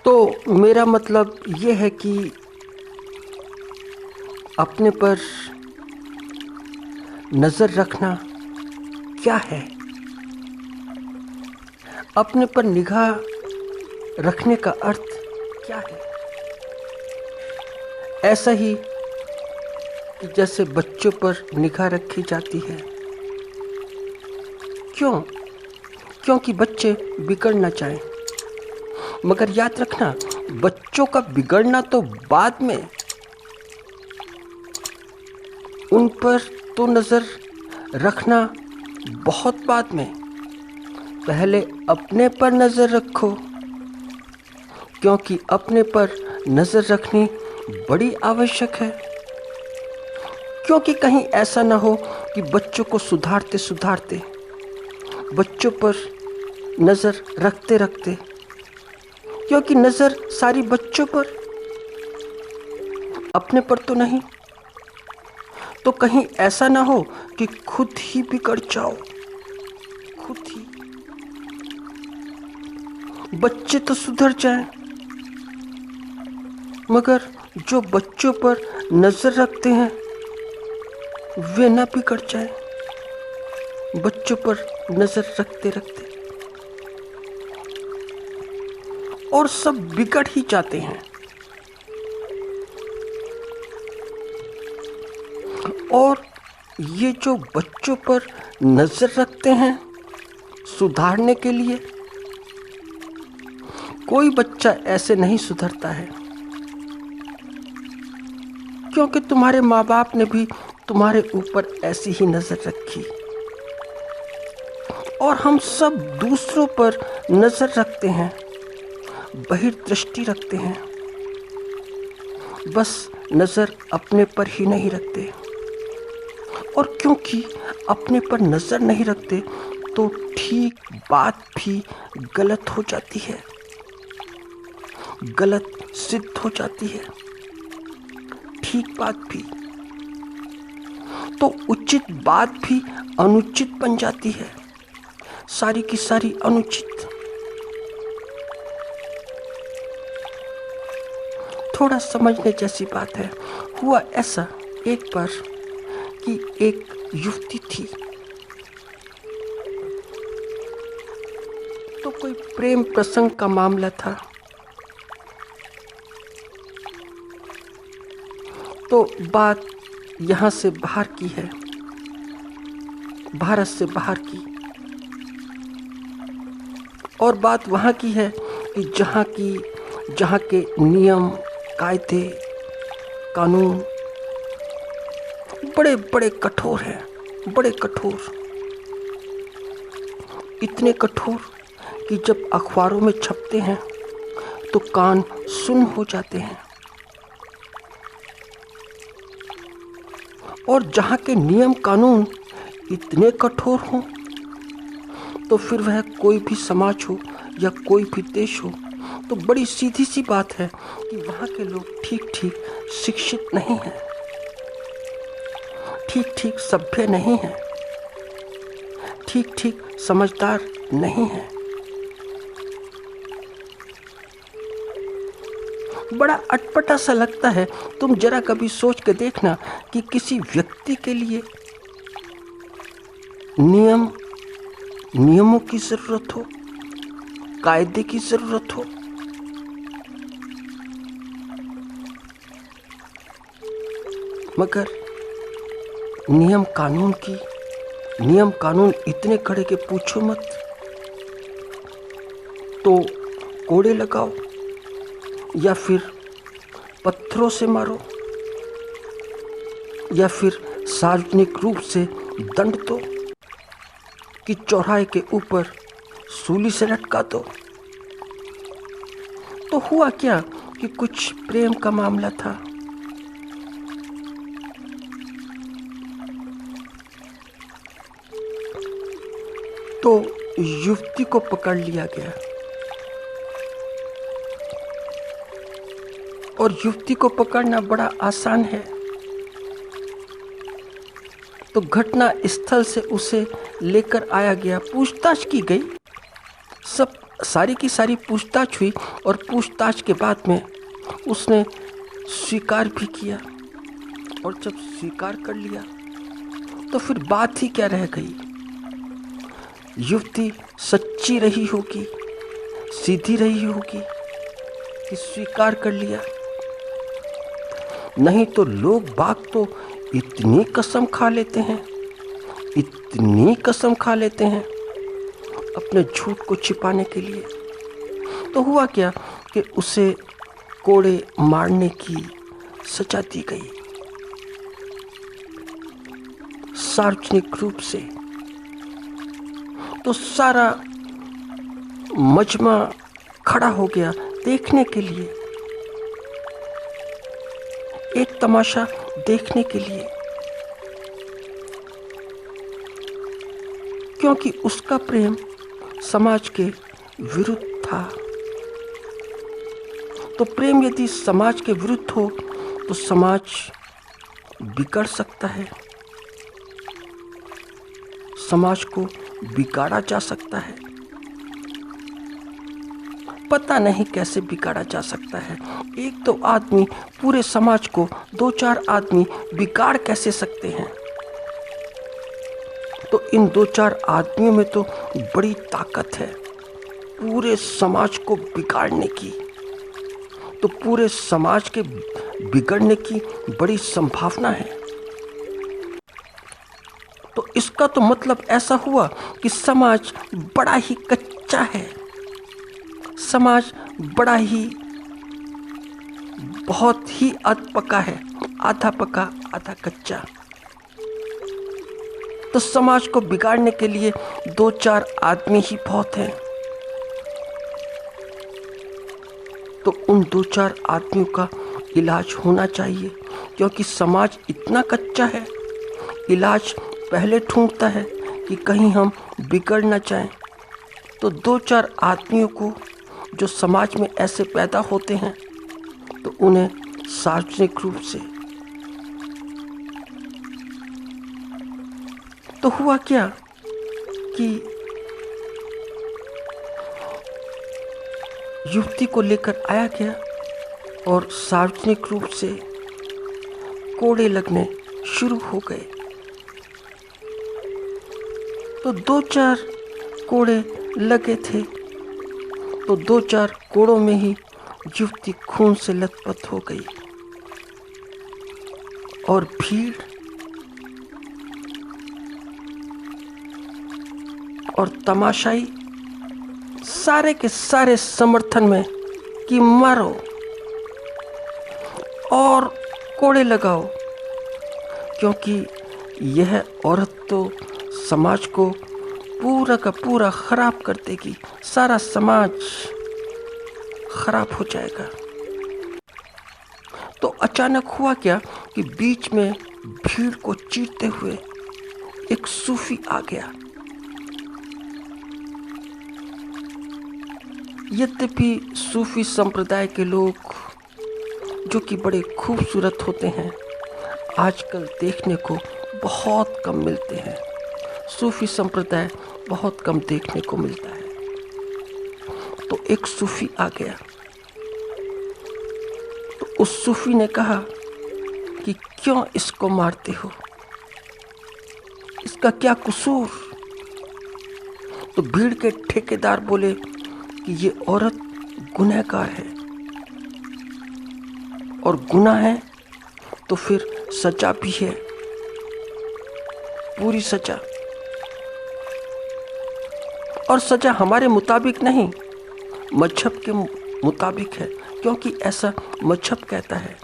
तो मेरा मतलब ये है कि अपने पर नज़र रखना क्या है? अपने पर निगाह रखने का अर्थ क्या है? ऐसा ही कि जैसे बच्चों पर निगाह रखी जाती है। क्यों? क्योंकि बच्चे बिगड़ना चाहें। मगर याद रखना, बच्चों का बिगड़ना तो बाद में, उन पर तो नज़र रखना बहुत बाद में। पहले अपने पर नज़र रखो, क्योंकि अपने पर नज़र रखनी बड़ी आवश्यक है। क्योंकि कहीं ऐसा ना हो कि बच्चों को सुधारते सुधारते, बच्चों पर नज़र रखते रखते, क्योंकि नज़र सारी बच्चों पर, अपने पर तो नहीं, तो कहीं ऐसा ना हो कि खुद ही बिगड़ जाओ। खुद ही बच्चे तो सुधर जाएं, मगर जो बच्चों पर नज़र रखते हैं वे ना बिगड़ जाएं। बच्चों पर नज़र रखते रखते और सब बिगड़ ही जाते हैं। और ये जो बच्चों पर नज़र रखते हैं सुधारने के लिए, कोई बच्चा ऐसे नहीं सुधरता है, क्योंकि तुम्हारे माँ बाप ने भी तुम्हारे ऊपर ऐसी ही नज़र रखी। और हम सब दूसरों पर नज़र रखते हैं, बहिर्दृष्टि रखते हैं, बस नज़र अपने पर ही नहीं रखते। और क्योंकि अपने पर नज़र नहीं रखते तो ठीक बात भी गलत हो जाती है, गलत सिद्ध हो जाती है। ठीक बात भी तो उचित बात भी अनुचित बन जाती है, सारी की सारी अनुचित। थोड़ा समझने जैसी बात है। हुआ ऐसा एक बार कि एक युवती थी, तो कोई प्रेम प्रसंग का मामला था। तो बात यहाँ से बाहर की है, भारत से बाहर की। और बात वहाँ की है कि जहाँ के नियम कायदे कानून बड़े बड़े कठोर हैं, बड़े कठोर, इतने कठोर कि जब अखबारों में छपते हैं तो कान सुन हो जाते हैं। और जहाँ के नियम कानून इतने कठोर हों तो फिर वह कोई भी समाज हो या कोई भी देश हो, तो बड़ी सीधी सी बात है कि वहाँ के लोग ठीक ठीक शिक्षित नहीं हैं, ठीक ठीक सभ्य नहीं हैं, ठीक ठीक समझदार नहीं हैं। बड़ा अटपटा सा लगता है। तुम जरा कभी सोच के देखना कि किसी व्यक्ति के लिए नियमों की जरूरत हो, कायदे की जरूरत हो, मगर नियम कानून इतने कड़े के पूछो मत। तो कोड़े लगाओ या फिर पत्थरों से मारो या फिर सार्वजनिक रूप से दंड दो कि चौराहे के ऊपर सूली से लटका दो। तो हुआ क्या कि कुछ प्रेम का मामला था। तो युवती को पकड़ लिया गया और युवती को पकड़ना बड़ा आसान है। तो घटना स्थल से उसे लेकर आया गया, पूछताछ की गई, सब सारी की सारी पूछताछ हुई और पूछताछ के बाद में उसने स्वीकार भी किया। और जब स्वीकार कर लिया तो फिर बात ही क्या रह गई। युवती सच्ची रही होगी, सीधी रही होगी कि स्वीकार कर लिया। नहीं तो लोग बाग तो इतनी कसम खा लेते हैं, इतनी कसम खा लेते हैं अपने झूठ को छिपाने के लिए। तो हुआ क्या कि उसे कोड़े मारने की सजा दी गई, सार्वजनिक रूप से। तो सारा मजमा खड़ा हो गया देखने के लिए, एक तमाशा देखने के लिए, क्योंकि उसका प्रेम समाज के विरुद्ध था। तो प्रेम यदि समाज के विरुद्ध हो तो समाज बिगड़ सकता है, समाज को बिगाड़ा जा सकता है। पता नहीं कैसे बिगाड़ा जा सकता है। एक तो आदमी पूरे समाज को, दो चार आदमी बिगाड़ कैसे सकते हैं। तो इन दो चार आदमियों में तो बड़ी ताकत है पूरे समाज को बिगाड़ने की। तो पूरे समाज के बिगड़ने की बड़ी संभावना है। तो इसका तो मतलब ऐसा हुआ कि समाज बड़ा ही कच्चा है, समाज बड़ा ही बहुत ही अधपका है, आधा पका आधा कच्चा। तो समाज को बिगाड़ने के लिए दो चार आदमी ही बहुत हैं। तो उन दो चार आदमियों का इलाज होना चाहिए, क्योंकि समाज इतना कच्चा है। इलाज पहले ढूंढता है कि कहीं हम बिगड़ ना जाएं। तो दो चार आदमियों को जो समाज में ऐसे पैदा होते हैं तो उन्हें सार्वजनिक रूप से। तो हुआ क्या कि युवती को लेकर आया गया और सार्वजनिक रूप से कोड़े लगने शुरू हो गए। तो दो चार कोड़े लगे थे, तो दो चार कोड़ों में ही युवती खून से लथपथ हो गई। और भीड़ और तमाशाई सारे के सारे समर्थन में कि मारो और कोड़े लगाओ, क्योंकि यह औरत तो समाज को पूरा का पूरा खराब कर देगी, सारा समाज खराब हो जाएगा। तो अचानक हुआ क्या कि बीच में भीड़ को चीरते हुए एक सूफी आ गया। यद्यपि सूफी संप्रदाय के लोग जो कि बड़े खूबसूरत होते हैं, आजकल देखने को बहुत कम मिलते हैं। सूफी संप्रदाय बहुत कम देखने को मिलता है। तो एक सूफी आ गया। तो उस सूफी ने कहा कि क्यों इसको मारते हो, इसका क्या कसूर। तो भीड़ के ठेकेदार बोले कि ये औरत गुनहगार है, और गुनाह है तो फिर सजा भी है, पूरी सजा। और सजा हमारे मुताबिक नहीं, मजहब के मुताबिक है, क्योंकि ऐसा मजहब कहता है।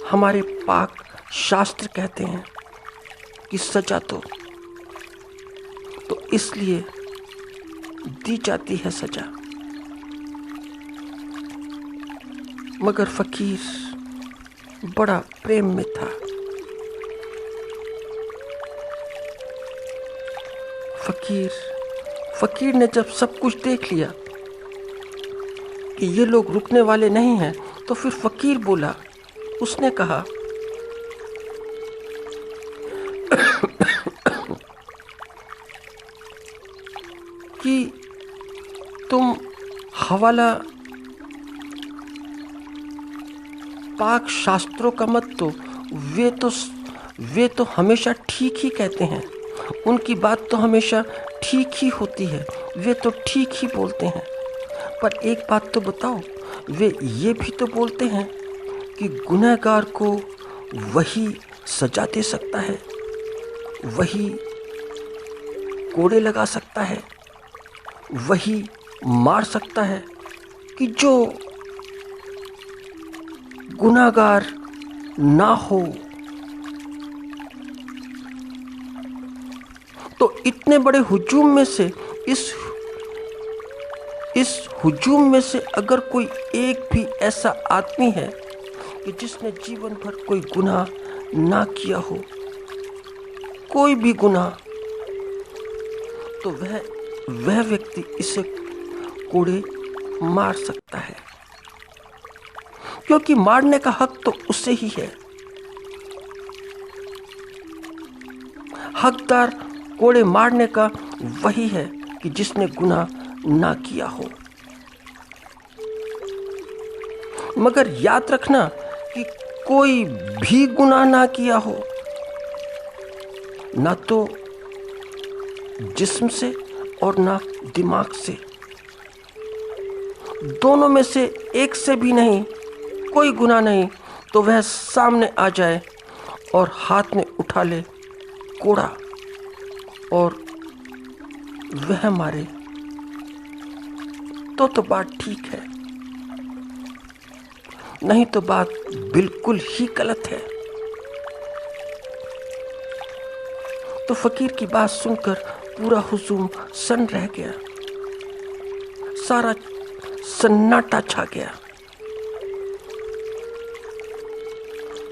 हमारे पाक शास्त्र कहते हैं कि सजा दो, तो इसलिए दी जाती है सजा। मगर फकीर बड़ा प्रेम में था। फकीर ने जब सब कुछ देख लिया कि ये लोग रुकने वाले नहीं हैं, तो फिर फकीर बोला, उसने कहा कि तुम हवाला पाक शास्त्रों का मत दो। वे तो हमेशा ठीक ही कहते हैं। उनकी बात तो हमेशा ठीक ही होती है। वे तो ठीक ही बोलते हैं। पर एक बात तो बताओ, वे ये भी तो बोलते हैं कि गुनहगार को वही सजा दे सकता है, वही कोड़े लगा सकता है, वही मार सकता है कि जो गुनहगार ना हो। तो इतने बड़े हुजूम में से इस हुजूम में से अगर कोई एक भी ऐसा आदमी है कि जिसने जीवन भर कोई गुनाह ना किया हो, कोई भी गुनाह, तो वह व्यक्ति इसे कोड़े मार सकता है, क्योंकि मारने का हक तो उसे ही है। हकदार कोड़े मारने का वही है कि जिसने गुनाह ना किया हो। मगर याद रखना कि कोई भी गुनाह ना किया हो, ना तो जिस्म से और ना दिमाग से, दोनों में से एक से भी नहीं, कोई गुनाह नहीं, तो वह सामने आ जाए और हाथ में उठा ले कोड़ा और वह मारे, तो बात ठीक है, नहीं तो बात बिल्कुल ही गलत है। तो फकीर की बात सुनकर पूरा हुजूम सन्न रह गया, सारा सन्नाटा छा गया।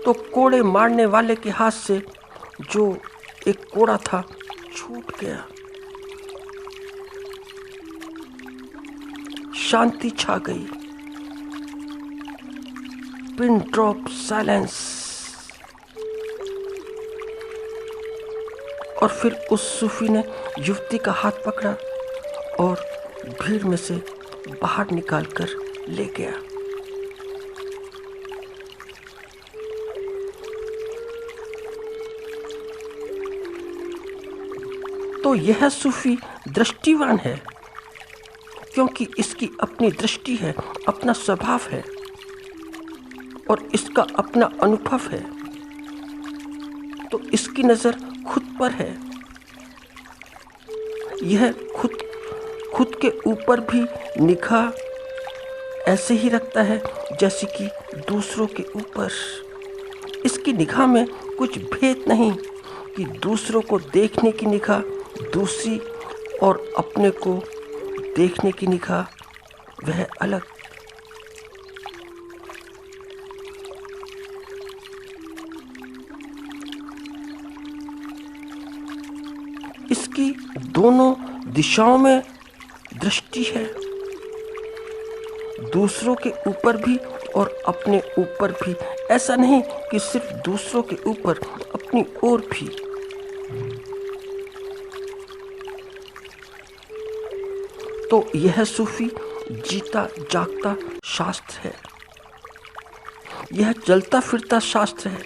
तो कोड़े मारने वाले के हाथ से जो एक कोड़ा था छूट गया। शांति छा गई। Pin drop silence. और फिर उस सूफी ने युवती का हाथ पकड़ा और भीड़ में से बाहर निकालकर ले गया। तो यह सूफी दृष्टिवान है, क्योंकि इसकी अपनी दृष्टि है, अपना स्वभाव है और इसका अपना अनुभव है। तो इसकी नजर खुद पर है। यह खुद के ऊपर भी निगाह ऐसे ही रखता है जैसे कि दूसरों के ऊपर। इसकी निगाह में कुछ भेद नहीं कि दूसरों को देखने की निगाह दूसरी और अपने को देखने की निगाह वह अलग। इसकी दोनों दिशाओं में दृष्टि है, दूसरों के ऊपर भी और अपने ऊपर भी। ऐसा नहीं कि सिर्फ दूसरों के ऊपर, अपनी ओर भी। तो यह सूफी जीता जागता शास्त्र है, यह चलता फिरता शास्त्र है।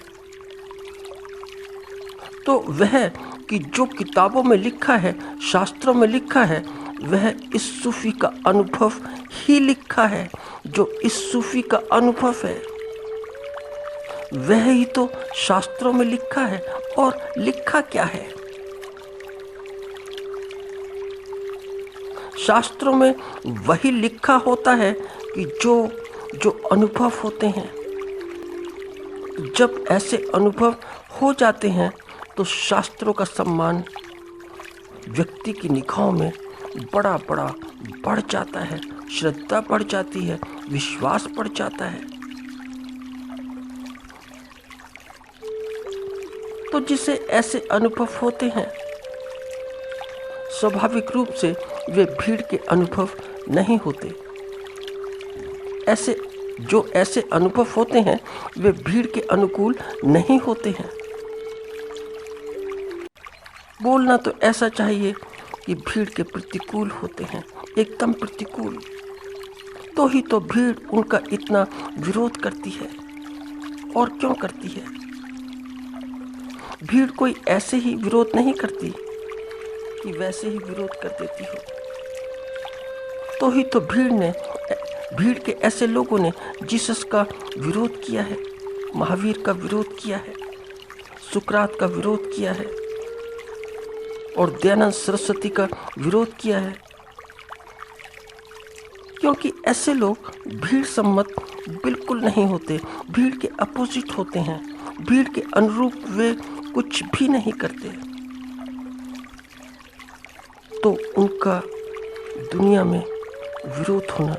तो वह कि जो किताबों में लिखा है, शास्त्रों में लिखा है, वह इस सूफी का अनुभव ही लिखा है। जो इस सूफी का अनुभव है वह ही तो शास्त्रों में लिखा है। और लिखा क्या है? शास्त्रों में वही लिखा होता है कि जो अनुभव होते हैं। जब ऐसे अनुभव हो जाते हैं तो शास्त्रों का सम्मान व्यक्ति की निगाहों में बड़ा बढ़ जाता है, श्रद्धा बढ़ जाती है, विश्वास बढ़ जाता है। तो जिसे ऐसे अनुभव होते हैं, स्वाभाविक रूप से वे भीड़ के अनुभव नहीं होते। ऐसे अनुभव होते हैं वे भीड़ के अनुकूल नहीं होते हैं। बोलना तो ऐसा चाहिए कि भीड़ के प्रतिकूल होते हैं, एकदम प्रतिकूल। तो ही तो भीड़ उनका इतना विरोध करती है। और क्यों करती है? भीड़ कोई ऐसे ही विरोध नहीं करती कि वैसे ही विरोध कर देती हो। तो ही तो भीड़ के ऐसे लोगों ने जीसस का विरोध किया है, महावीर का विरोध किया है, सुकरात का विरोध किया है और दयानंद सरस्वती का विरोध किया है। क्योंकि ऐसे लोग भीड़ सम्मत बिल्कुल नहीं होते, भीड़ के अपोजिट होते हैं, भीड़ के अनुरूप वे कुछ भी नहीं करते। तो उनका दुनिया में विरोध होना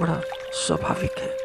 बड़ा स्वाभाविक है।